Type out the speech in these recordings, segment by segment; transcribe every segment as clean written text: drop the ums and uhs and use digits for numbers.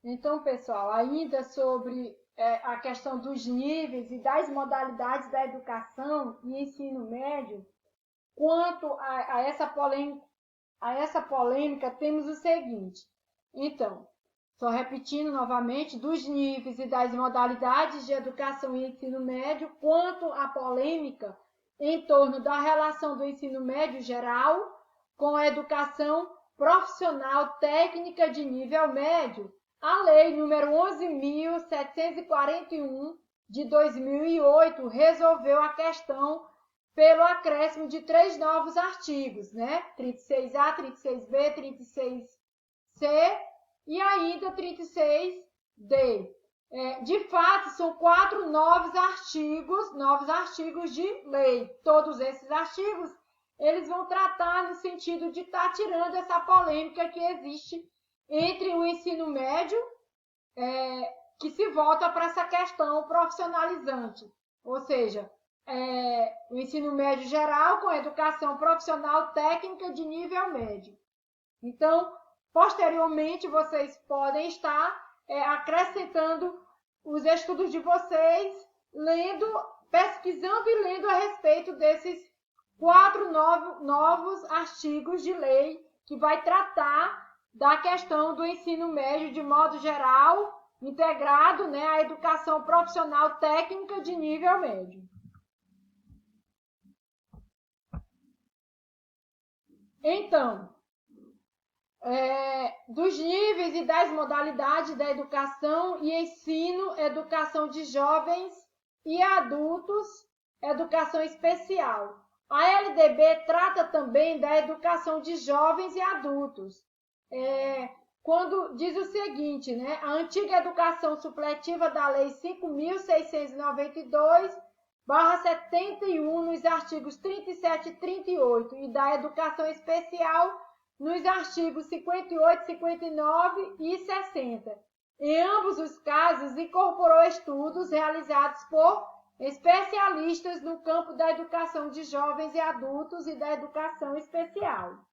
Então, pessoal, ainda sobre a questão dos níveis e das modalidades da educação e ensino médio, quanto a essa polêmica, temos o seguinte. Então, só repetindo novamente, dos níveis e das modalidades de educação e ensino médio, quanto à polêmica em torno da relação do ensino médio geral com a educação profissional técnica de nível médio, a Lei número 11.741 de 2008 resolveu a questão pelo acréscimo de 3 novos artigos, né? 36A, 36B, 36C e ainda 36D. De fato, são 4 novos artigos de lei. Todos esses artigos, eles vão tratar no sentido de estar tirando essa polêmica que existe entre o ensino médio, que se volta para essa questão profissionalizante, ou seja, o ensino médio geral com educação profissional técnica de nível médio. Então, posteriormente, vocês podem estar acrescentando os estudos de vocês, pesquisando e lendo a respeito desses 4 novos artigos de lei que vai tratar da questão do ensino médio de modo geral, integrado, né, à educação profissional técnica de nível médio. Então, dos níveis e das modalidades da educação e ensino, educação de jovens e adultos, educação especial. A LDB trata também da educação de jovens e adultos, quando diz o seguinte, né? A antiga educação supletiva da Lei 5.692/71, nos artigos 37 e 38, e da educação especial nos artigos 58, 59 e 60. Em ambos os casos, incorporou estudos realizados por especialistas no campo da educação de jovens e adultos e da educação especial.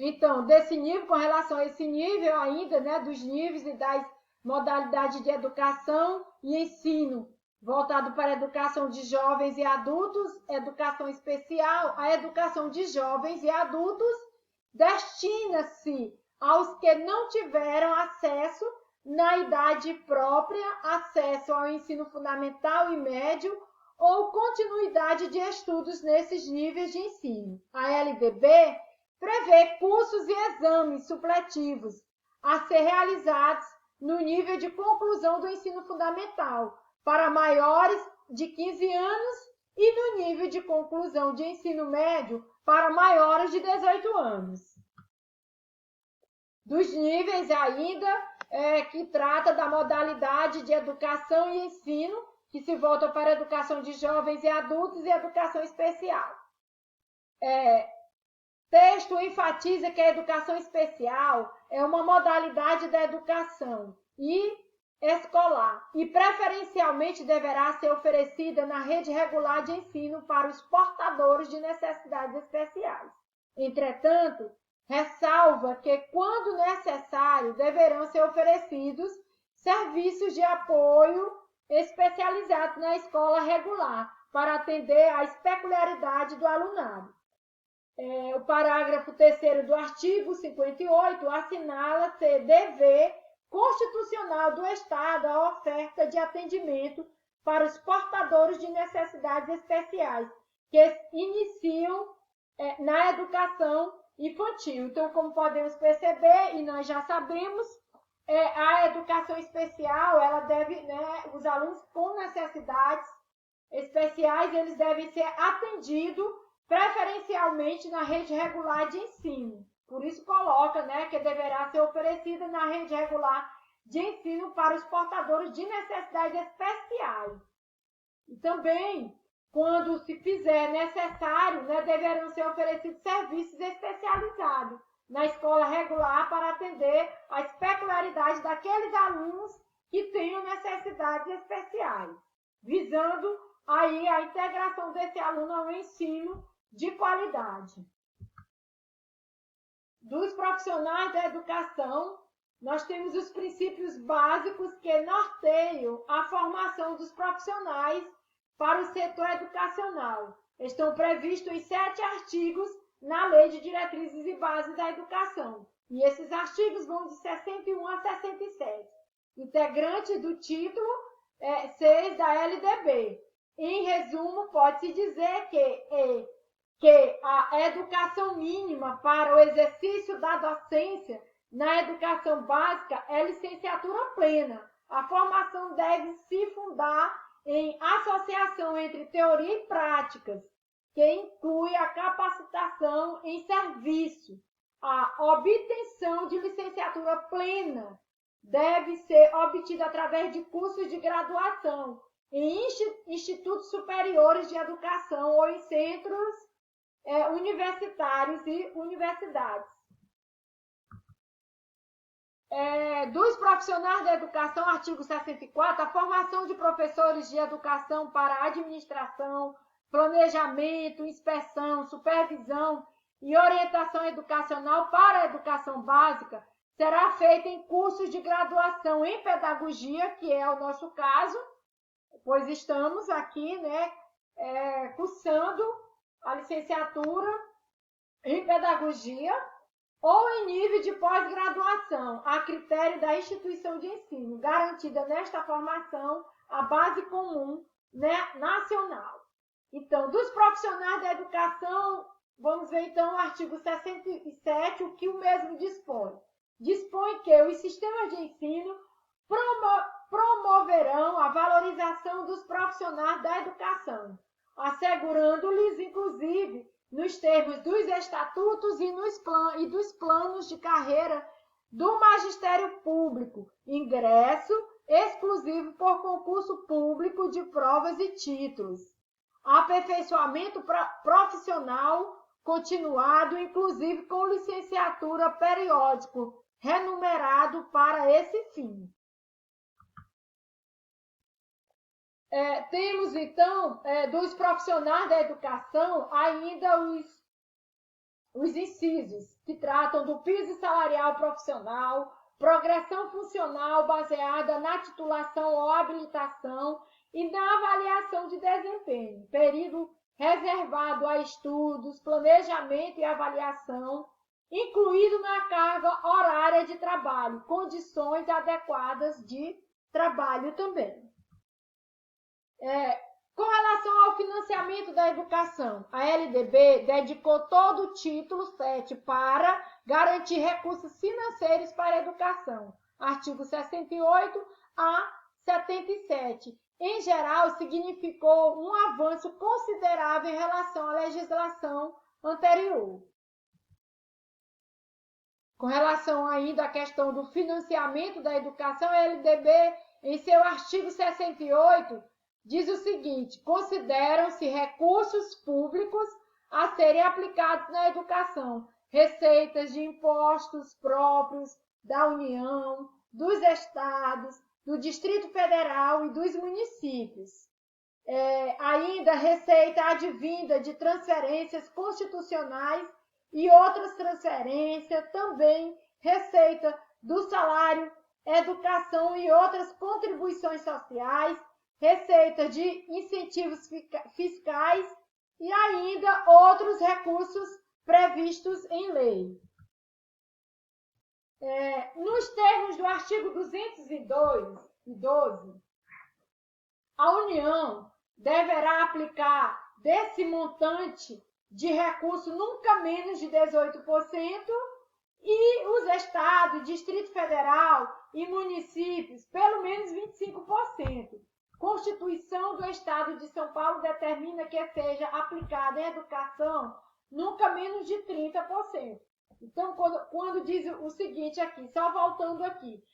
Então, desse nível, com relação a esse nível ainda, né, dos níveis e das modalidades de educação e ensino, voltado para a educação de jovens e adultos, educação especial, a educação de jovens e adultos destina-se aos que não tiveram acesso na idade própria, acesso ao ensino fundamental e médio ou continuidade de estudos nesses níveis de ensino. A LDB prevê cursos e exames supletivos a ser realizados no nível de conclusão do ensino fundamental para maiores de 15 anos e no nível de conclusão de ensino médio para maiores de 18 anos. Dos níveis ainda que trata da modalidade de educação e ensino, que se volta para a educação de jovens e adultos e educação especial. Texto enfatiza que a educação especial é uma modalidade da educação escolar e preferencialmente deverá ser oferecida na rede regular de ensino para os portadores de necessidades especiais. Entretanto, ressalva que, quando necessário, deverão ser oferecidos serviços de apoio especializados na escola regular para atender às peculiaridades do alunado. O parágrafo 3º do artigo 58 assinala ser dever constitucional do Estado a oferta de atendimento para os portadores de necessidades especiais que iniciam na educação infantil. Então, como podemos perceber, e nós já sabemos, a educação especial, ela deve, né, os alunos com necessidades especiais, eles devem ser atendidos preferencialmente na rede regular de ensino. Por isso coloca, né, que deverá ser oferecida na rede regular de ensino para os portadores de necessidades especiais. E também, quando se fizer necessário, né, deverão ser oferecidos serviços especializados na escola regular para atender às peculiaridades daqueles alunos que tenham necessidades especiais, visando aí a integração desse aluno ao ensino de qualidade. Dos profissionais da educação nós temos os princípios básicos que norteiam a formação dos profissionais para o setor educacional. Estão previstos em 7 artigos na Lei de Diretrizes e Bases da Educação. E esses artigos vão de 61 a 67. Integrante do título 6 da LDB. Em resumo, pode-se dizer que a educação mínima para o exercício da docência na educação básica é licenciatura plena. A formação deve se fundar em associação entre teoria e práticas, que inclui a capacitação em serviço. A obtenção de licenciatura plena deve ser obtida através de cursos de graduação em institutos superiores de educação ou em centros universitários e universidades. Dos profissionais da educação, artigo 64, a formação de professores de educação para administração, planejamento, inspeção, supervisão e orientação educacional para a educação básica será feita em cursos de graduação em pedagogia, que é o nosso caso, pois estamos aqui, cursando a licenciatura em pedagogia, ou em nível de pós-graduação, a critério da instituição de ensino, garantida nesta formação a base comum nacional. Então, dos profissionais da educação, vamos ver então o artigo 67, o que o mesmo dispõe. Dispõe que os sistemas de ensino promoverão a valorização dos profissionais da educação, assegurando-lhes, inclusive, nos termos dos estatutos e dos planos de carreira do magistério público, ingresso exclusivo por concurso público de provas e títulos, aperfeiçoamento profissional continuado, inclusive com licenciatura periódico, remunerado para esse fim. Temos, então, dos profissionais da educação, ainda os incisos, que tratam do piso salarial profissional, progressão funcional baseada na titulação ou habilitação e na avaliação de desempenho, período reservado a estudos, planejamento e avaliação, incluído na carga horária de trabalho, condições adequadas de trabalho também. Com relação ao financiamento da educação, a LDB dedicou todo o título 7 para garantir recursos financeiros para a educação, artigo 68 a 77. Em geral, significou um avanço considerável em relação à legislação anterior. Com relação ainda à questão do financiamento da educação, a LDB, em seu artigo 68, diz o seguinte: consideram-se recursos públicos a serem aplicados na educação, receitas de impostos próprios da União, dos estados, do Distrito Federal e dos municípios. Ainda receita advinda de transferências constitucionais e outras transferências, também receita do salário, educação e outras contribuições sociais, receita de incentivos fiscais e ainda outros recursos previstos em lei. Nos termos do artigo 212, a União deverá aplicar desse montante de recurso nunca menos de 18% e os estados, Distrito Federal e municípios pelo menos 25%. Constituição do Estado de São Paulo determina que seja aplicada em educação nunca menos de 30%. Então, quando diz o seguinte aqui, só voltando aqui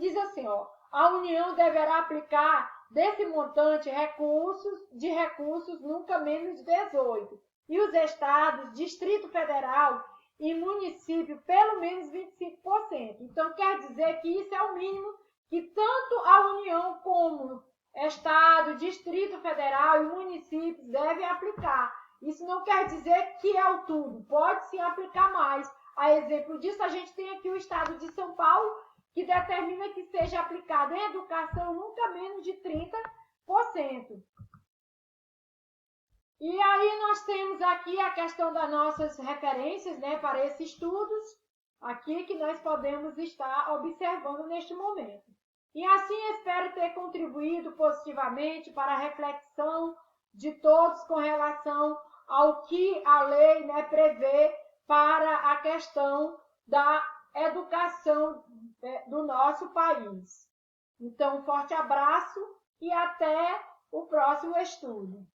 diz assim, a União deverá aplicar desse montante recursos nunca menos de 18%. E os estados, Distrito Federal e município, pelo menos 25%. Então, quer dizer que isso é o mínimo que tanto a União como Estado, Distrito Federal e municípios devem aplicar. Isso não quer dizer que é o tudo, pode sim aplicar mais. A exemplo disso, a gente tem aqui o Estado de São Paulo, determina que seja aplicado em educação nunca menos de 30%. E aí nós temos aqui a questão das nossas referências, né, para esses estudos, aqui que nós podemos estar observando neste momento. E assim espero ter contribuído positivamente para a reflexão de todos com relação ao que a lei, né, prevê para a questão da educação do nosso país. Então, um forte abraço e até o próximo estudo.